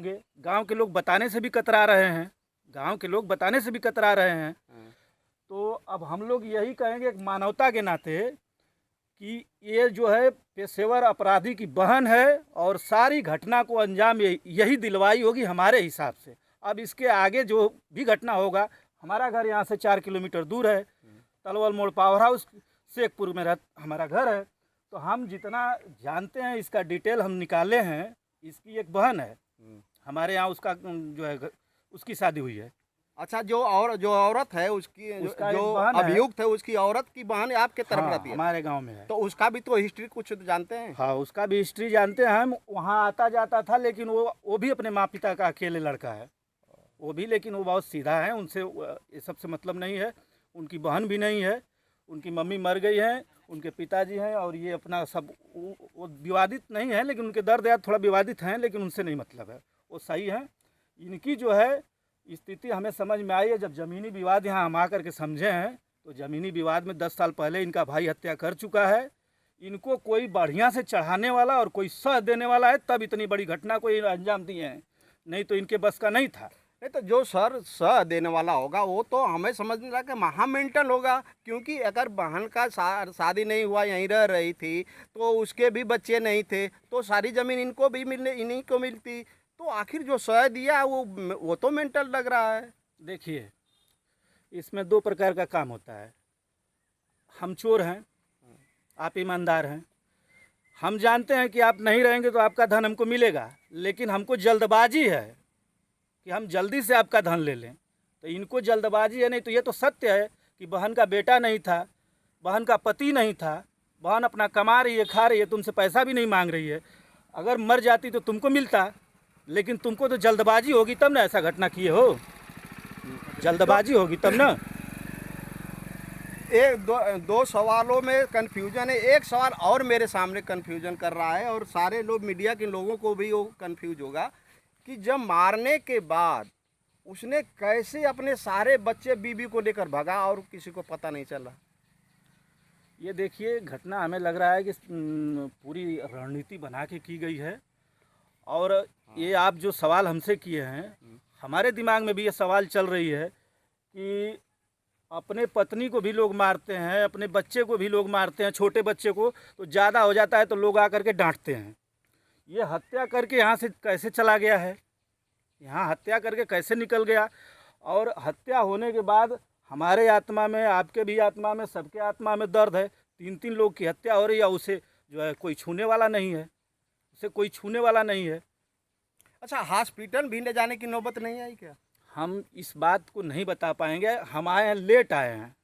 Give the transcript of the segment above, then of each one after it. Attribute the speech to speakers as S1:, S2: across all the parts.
S1: होंगे, गांव के लोग बताने से भी कतरा रहे हैं, गांव के लोग बताने से भी कतरा रहे हैं। तो अब हम लोग यही कहेंगे एक मानवता के नाते कि ये जो है पेशेवर अपराधी की बहन है और सारी घटना को अंजाम यही दिलवाई होगी हमारे हिसाब से। अब इसके आगे जो भी घटना होगा, हमारा घर यहाँ से 4 किलोमीटर दूर है, तलवल मोड़ पावर हाउस शेखपुर में हमारा घर है। तो हम जितना जानते हैं इसका डिटेल हम निकाले हैं। इसकी एक बहन है हमारे यहाँ, उसका जो है उसकी शादी हुई है।
S2: अच्छा, जो औरत है उसकी
S1: उसका
S2: जो
S1: एक बहन है।
S2: अभियुक्त है उसकी औरत की बहन आपके तरफ
S1: हाँ,
S2: रहती है?
S1: हमारे गांव में है।
S2: तो उसका भी तो हिस्ट्री कुछ जानते हैं?
S1: हाँ, उसका भी हिस्ट्री जानते हैं हम। वहाँ आता जाता था, लेकिन वो भी अपने माँ पिता का अकेले लड़का है वो भी, लेकिन वो बहुत सीधा है, उनसे ये सबसे मतलब नहीं है। उनकी बहन भी नहीं है, उनकी मम्मी मर गई हैं, उनके पिताजी हैं, और ये अपना सब वो विवादित नहीं है, लेकिन उनके दर्द याद थोड़ा विवादित हैं, लेकिन उनसे नहीं मतलब है, वो सही हैं। इनकी जो है स्थिति हमें समझ में आई है जब ज़मीनी विवाद यहाँ हम आकर के समझे हैं। तो ज़मीनी विवाद में 10 साल पहले इनका भाई हत्या कर चुका है। इनको कोई बढ़िया से चढ़ाने वाला और कोई सह देने वाला है, तब इतनी बड़ी घटना को अंजाम दिए हैं, नहीं तो इनके बस का नहीं था।
S2: नहीं तो जो सर सह देने वाला होगा वो तो हमें समझ में रहा कि महा मेंटल होगा, क्योंकि अगर बहन का शादी नहीं हुआ, यहीं रह रही थी, तो उसके भी बच्चे नहीं थे, तो सारी ज़मीन इनको भी मिलने इन्हीं को मिलती। तो आखिर जो सह दिया वो तो मेंटल लग रहा है।
S1: देखिए, इसमें 2 प्रकार का काम होता है। हम चोर हैं, आप ईमानदार हैं। हम जानते हैं कि आप नहीं रहेंगे तो आपका धन हमको मिलेगा, लेकिन हमको जल्दबाजी है कि हम जल्दी से आपका धन ले लें। तो इनको जल्दबाजी है, नहीं तो ये तो सत्य है कि बहन का बेटा नहीं था, बहन का पति नहीं था, बहन अपना कमा रही है, खा रही है, तुमसे पैसा भी नहीं मांग रही है। अगर मर जाती तो तुमको मिलता, लेकिन तुमको तो जल्दबाजी होगी तब ना ऐसा घटना किए हो, जल्दबाजी होगी तब ना।
S2: दो सवालों में कन्फ्यूजन है। एक सवाल और मेरे सामने कन्फ्यूजन कर रहा है, और सारे लोग मीडिया के लोगों को भी वो कन्फ्यूज होगा कि जब मारने के बाद उसने कैसे अपने सारे बच्चे बीबी को लेकर भागा और किसी को पता नहीं चला।
S1: ये देखिए, घटना हमें लग रहा है कि पूरी रणनीति बना के की गई है। और ये आप जो सवाल हमसे किए हैं, हमारे दिमाग में भी ये सवाल चल रही है कि अपने पत्नी को भी लोग मारते हैं, अपने बच्चे को भी लोग मारते हैं, छोटे बच्चे को तो ज़्यादा हो जाता है तो लोग आकर के डांटते हैं। ये हत्या करके यहाँ से कैसे चला गया है, यहाँ हत्या करके कैसे निकल गया, और हत्या होने के बाद हमारे आत्मा में, आपके भी आत्मा में, सबके आत्मा में दर्द है। 3-3 लोग की हत्या हो रही है, उसे जो है कोई छूने वाला नहीं है, उसे कोई छूने वाला नहीं है।
S2: अच्छा, हॉस्पिटल भी ले जाने की नौबत नहीं आई क्या?
S1: हम इस बात को नहीं बता पाएंगे, हम आए हैं, लेट आए हैं।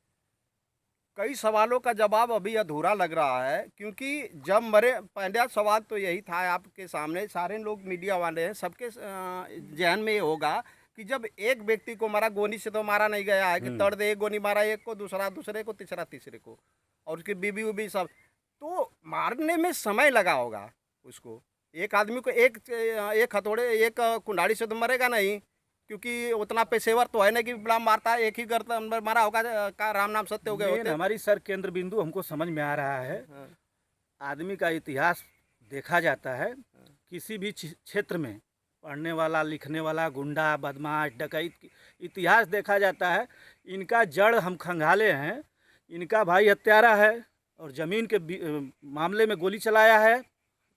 S2: कई सवालों का जवाब अभी अधूरा लग रहा है, क्योंकि जब मरे, पहला सवाल तो यही था आपके सामने, सारे लोग मीडिया वाले हैं, सबके जहन में ये होगा कि जब एक व्यक्ति को मारा, गोली से तो मारा नहीं गया है कि तड़ दे, एक गोली मारा एक को, दूसरा दूसरे को, तीसरा तीसरे को, और उसकी बीबी उबी सब, तो मारने में समय लगा होगा उसको। एक आदमी को एक हथौड़े, एक कुंडाड़ी से तो मरेगा नहीं, क्योंकि उतना पेशेवर तो है नहीं कि बड़ा मारता है, एक ही गर्दन में मारा होगा का राम नाम सत्य हो गए होते।
S1: हमारी सर केंद्र बिंदु हमको समझ में आ रहा है। आदमी का इतिहास देखा जाता है, किसी भी क्षेत्र में पढ़ने वाला, लिखने वाला, गुंडा, बदमाश, डकैत, इतिहास देखा जाता है। इनका जड़ हम खंगाले हैं। इनका भाई हत्यारा है और ज़मीन के मामले में गोली चलाया है,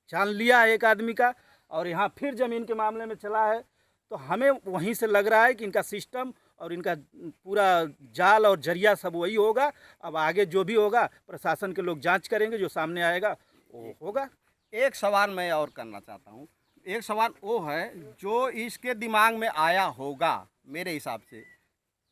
S1: जान लिया है एक आदमी का, और यहाँ फिर ज़मीन के मामले में चला है। तो हमें वहीं से लग रहा है कि इनका सिस्टम और इनका पूरा जाल और जरिया सब वही होगा। अब आगे जो भी होगा प्रशासन के लोग जांच करेंगे, जो सामने आएगा वो होगा।
S2: एक सवाल मैं और करना चाहता हूँ। एक सवाल वो है जो इसके दिमाग में आया होगा, मेरे हिसाब से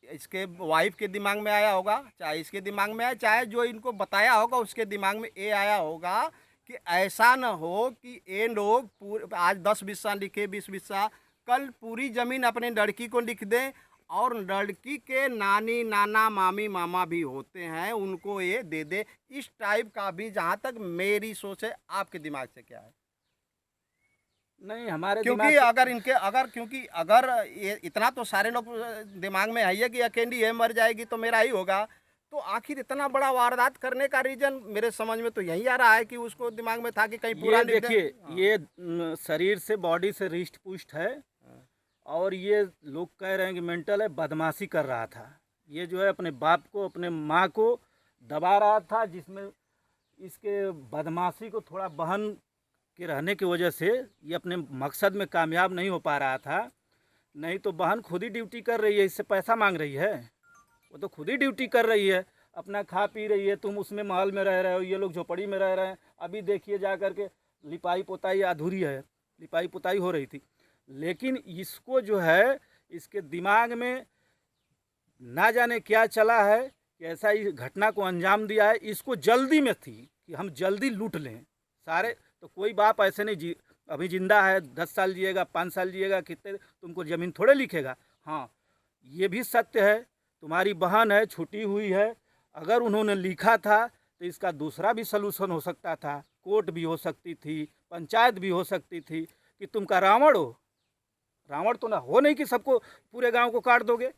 S2: इसके वाइफ के दिमाग में आया होगा, चाहे इसके दिमाग में आया, चाहे जो इनको बताया होगा उसके दिमाग में ये आया होगा कि ऐसा न हो कि ये लोग आज 10 बिस्सा लिखे, 20 बिस्सा, कल पूरी ज़मीन अपने लड़की को लिख दें, और लड़की के नानी, नाना, मामी, मामा भी होते हैं, उनको ये दे दे। इस टाइप का भी, जहाँ तक मेरी सोच है, आपके दिमाग से क्या है?
S1: नहीं, हमारे
S2: क्योंकि क्योंकि अगर ये इतना तो सारे लोग दिमाग में है कि अकेली है, मर जाएगी तो मेरा ही होगा, तो आखिर इतना बड़ा वारदात करने का रीजन मेरे समझ में तो यही आ रहा है कि उसको दिमाग में था कि कहीं पूरा
S1: ये देखिए, ये शरीर से, बॉडी से रिष्ट पुष्ट है, और ये लोग कह रहे हैं कि मेंटल है, बदमाशी कर रहा था। ये जो है अपने बाप को, अपने माँ को दबा रहा था, जिसमें इसके बदमाशी को थोड़ा बहन के रहने की वजह से ये अपने मकसद में कामयाब नहीं हो पा रहा था। नहीं तो बहन खुद ही ड्यूटी कर रही है, इससे पैसा मांग रही है। वो तो खुद ही ड्यूटी कर रही है, अपना खा पी रही है। तुम उसमें महल में रह रहे हो, ये लोग झोपड़ी में रह रहे हैं। अभी देखिए जा कर के लिपाई पोताई अधूरी है, लिपाई पोताई हो रही थी, लेकिन इसको जो है, इसके दिमाग में ना जाने क्या चला है कि ऐसा इस घटना को अंजाम दिया है। इसको जल्दी में थी कि हम जल्दी लूट लें सारे। तो कोई बाप ऐसे नहीं अभी जिंदा है, 10 साल जिएगा, 5 साल जिएगा, कितने तुमको ज़मीन थोड़े लिखेगा। हाँ, ये भी सत्य है, तुम्हारी बहन है, छुटी हुई है। अगर उन्होंने लिखा था तो इसका दूसरा भी सलूशन हो सकता था, कोर्ट भी हो सकती थी, पंचायत भी हो सकती थी कि तुम का रावण हो। रावण तो ना हो नहीं कि सबको, पूरे गांव को काट दोगे।